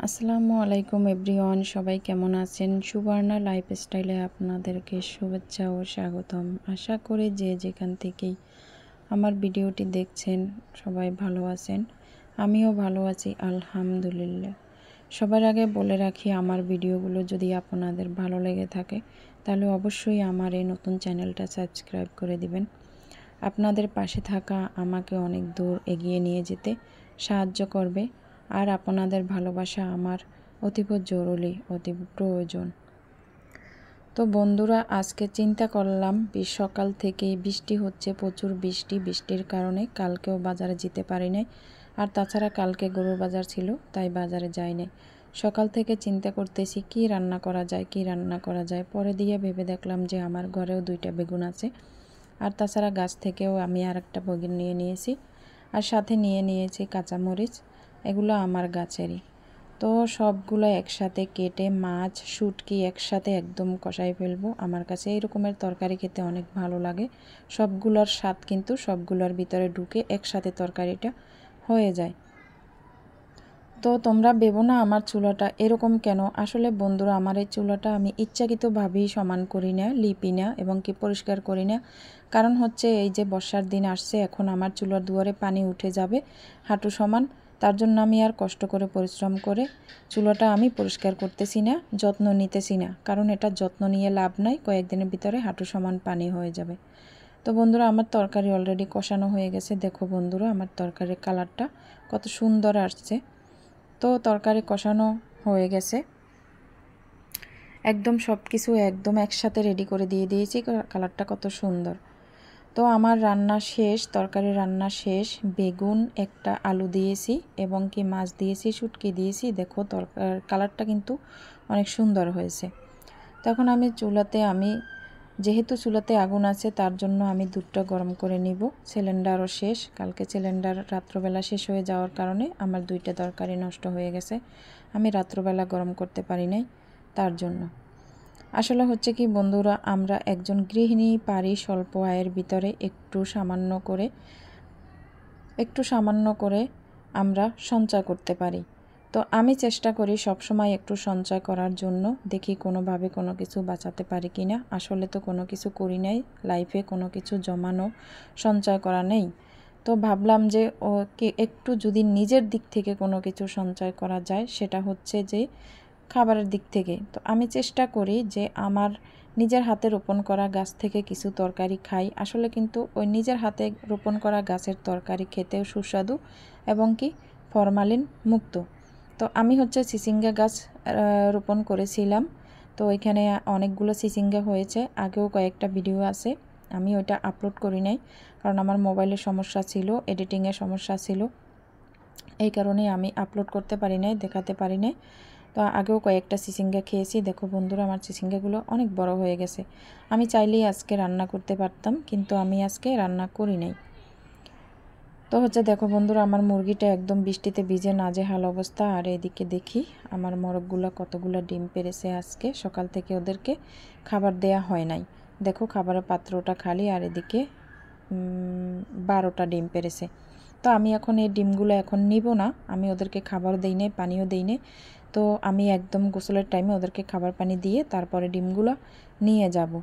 আসসালামু আলাইকুম এভরিওয়ান, সবাই কেমন আছেন? সুবর্ণা লাইফস্টাইলে আপনাদেরকে শুভেচ্ছা ও স্বাগতম। আশা করি যে যেখান থেকেই আমার ভিডিওটি দেখছেন সবাই ভালো আছেন। আমিও ভালো আছি আলহামদুলিল্লাহ। সবার আগে বলে রাখি, আমার ভিডিওগুলো যদি আপনাদের ভালো লেগে থাকে তাহলে অবশ্যই আমার এই নতুন চ্যানেলটা সাবস্ক্রাইব করে দিবেন। আপনাদের পাশে থাকা আমাকে অনেক দূর এগিয়ে নিয়ে যেতে সাহায্য করবে। আর আপনাদের ভালোবাসা আমার অতীব জরুরি, অতীব প্রয়োজন। তো বন্ধুরা, আজকে চিন্তা করলাম সকাল থেকেই বৃষ্টি হচ্ছে, প্রচুর বৃষ্টি। বৃষ্টির কারণে কালকেও বাজারে যেতে পারি নাই। আর তাছাড়া কালকে গরুর বাজার ছিল, তাই বাজারে যাই নাই। সকাল থেকে চিন্তা করতেছি কি রান্না করা যায়, কি রান্না করা যায়। পরে দিয়ে ভেবে দেখলাম যে আমার ঘরেও 2টা বেগুন আছে। আর তাছাড়া গাছ থেকেও আমি আরেকটা বেগুন নিয়ে নিয়েছি। আর সাথে নিয়ে নিয়েছি কাঁচামরিচ। এগুলো আমার গাছেরই। তো সবগুলো একসাথে কেটে মাছ শুটকি একসাথে একদম কষাই ফেলবো। আমার কাছে এই রকমের তরকারি খেতে অনেক ভালো লাগে। সবগুলোর স্বাদ কিন্তু সবগুলোর ভিতরে ঢুকে একসাথে তরকারিটা হয়ে যায়। তো তোমরা ভেবো না আমার চুলাটা এরকম কেন। আসলে বন্ধুরা, আমার এই চুলাটা আমি ইচ্ছাকৃতভাবেই সমান করি না, লিপি না এবং কি পরিষ্কার করি না। কারণ হচ্ছে এই যে বর্ষার দিন আসছে, এখন আমার চুলার দুয়ারে পানি উঠে যাবে হাঁটু সমান। তার জন্য আমি আর কষ্ট করে পরিশ্রম করে চুলাটা আমি পরিষ্কার করতেছি না, যত্ন নিতেছি না। কারণ এটা যত্ন নিয়ে লাভ নাই, কয়েকদিনের ভিতরে হাঁটু সমান পানি হয়ে যাবে। তো বন্ধুরা, আমার তরকারি অলরেডি কষানো হয়ে গেছে। দেখো বন্ধুরা, আমার তরকারির কালারটা কত সুন্দর আসছে। তো তরকারি কষানো হয়ে গেছে, একদম সব কিছু একদম একসাথে রেডি করে দিয়ে দিয়েছি। কালারটা কত সুন্দর। তো আমার রান্না শেষ, তরকারি রান্না শেষ। বেগুন, একটা আলু দিয়েছি এবং কি মাছ দিয়েছি, শুটকি দিয়েছি। দেখো কালারটা কিন্তু অনেক সুন্দর হয়েছে। তখন আমি যেহেতু চুলাতে আগুন আছে, তার জন্য আমি দুধটা গরম করে নিব। সিলিন্ডারও শেষ, কালকে সিলিন্ডার রাত্রবেলা শেষ হয়ে যাওয়ার কারণে আমার 2টা তরকারি নষ্ট হয়ে গেছে। আমি রাত্রবেলা গরম করতে পারি নাই, তার জন্য। আসলে হচ্ছে কি বন্ধুরা, আমরা একজন গৃহিণী পারি স্বল্প আয়ের ভিতরে একটু সামান্য করে আমরা সঞ্চয় করতে পারি। তো আমি চেষ্টা করি সবসময় একটু সঞ্চয় করার জন্য, দেখি কোনোভাবে কোনো কিছু বাঁচাতে পারি কি না। আসলে তো কোনো কিছু করি নাই লাইফে, কোনো কিছু জমানো সঞ্চয় করা নেই। তো ভাবলাম যে একটু যদি নিজের দিক থেকে কোনো কিছু সঞ্চয় করা যায়, সেটা হচ্ছে যে খাবারের দিক থেকে। তো আমি চেষ্টা করি যে আমার নিজের হাতে রোপণ করা গাছ থেকে কিছু তরকারি খাই। আসলে কিন্তু ওই নিজের হাতে রোপণ করা গাছের তরকারি খেতেও সুস্বাদু এবং কি ফরমালিন মুক্ত। তো আমি হচ্ছে চিচিঙ্গা গাছ রোপণ করেছিলাম। তো এখানে অনেকগুলো চিচিঙ্গা হয়েছে। আগেও কয়েকটা ভিডিও আছে, আমি ওইটা আপলোড করি নাই কারণ আমার মোবাইলের সমস্যা ছিল, এডিটিংয়ের সমস্যা ছিল। এই কারণে আমি আপলোড করতে পারি নাই, দেখাতে পারি নাই। তো আগেও কয়েকটা চিচিঙ্গা খেয়েছি। দেখো বন্ধুরা, আমার চিচিঙ্গাগুলো অনেক বড় হয়ে গেছে। আমি চাইলেই আজকে রান্না করতে পারতাম, কিন্তু আমি আজকে রান্না করি নাই। তো হচ্ছে দেখো বন্ধুরা, আমার মুরগিটা একদম বৃষ্টিতে ভিজে নাজেহাল অবস্থা। আর এদিকে দেখি আমার মোরগগুলো কতগুলো ডিম পেড়েছে আজকে। সকাল থেকে ওদেরকে খাবার দেয়া হয় নাই। দেখো খাবারের পাত্রটা খালি, আর এদিকে 12টা ডিম পেড়েছে। তো আমি এখন এই ডিমগুলো এখন নিব না, আমি ওদেরকে খাবার দেই নাই, পানিও দেই নাই। তো আমি একদম গোসলের টাইমে ওদেরকে খাবার পানি দিয়ে তারপরে ডিমগুলো নিয়ে যাব।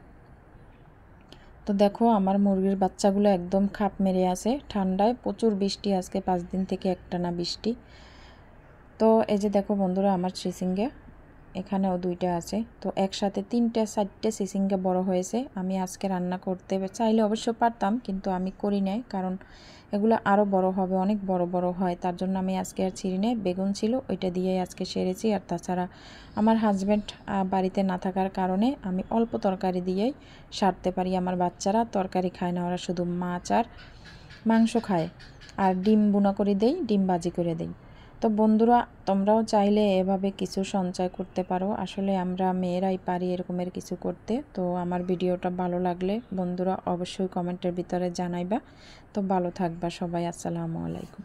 তো দেখো আমার মুরগির বাচ্চাগুলো একদম খাপ মেরে আছে ঠান্ডায়। প্রচুর বৃষ্টি আজকে, 5 দিন থেকে একটানা বৃষ্টি। তো এই যে দেখো বন্ধুরা, আমার চিচিঙ্গা এখানেও 2টা আছে। তো একসাথে 3-4টে চিচিঙ্গা বড় হয়েছে। আমি আজকে রান্না করতে চাইলে অবশ্য পারতাম, কিন্তু আমি করি নাই কারণ এগুলো আরও বড় হবে, অনেক বড় বড় হয়। তার জন্য আমি আজকে আর ছিঁড়ি নাই। বেগুন ছিল, ওইটা দিয়েই আজকে সেরেছি। আর তাছাড়া আমার হাজব্যান্ড বাড়িতে না থাকার কারণে আমি অল্প তরকারি দিয়েই সারতে পারি। আমার বাচ্চারা তরকারি খায় না, ওরা শুধু মাছ আর মাংস খায়। আর ডিম বুনা করে দেই, ডিম ভাজি করে দেই। তো বন্ধুরা, তোমরাও চাইলে এভাবে কিছু সঞ্চয় করতে পারো। আসলে আমরা মেয়েরাই পারি এরকমের কিছু করতে। তো আমার ভিডিওটা ভালো লাগলে বন্ধুরা অবশ্যই কমেন্টের ভিতরে জানাইবা। তো ভালো থাকবা সবাই। আসসালামু আলাইকুম।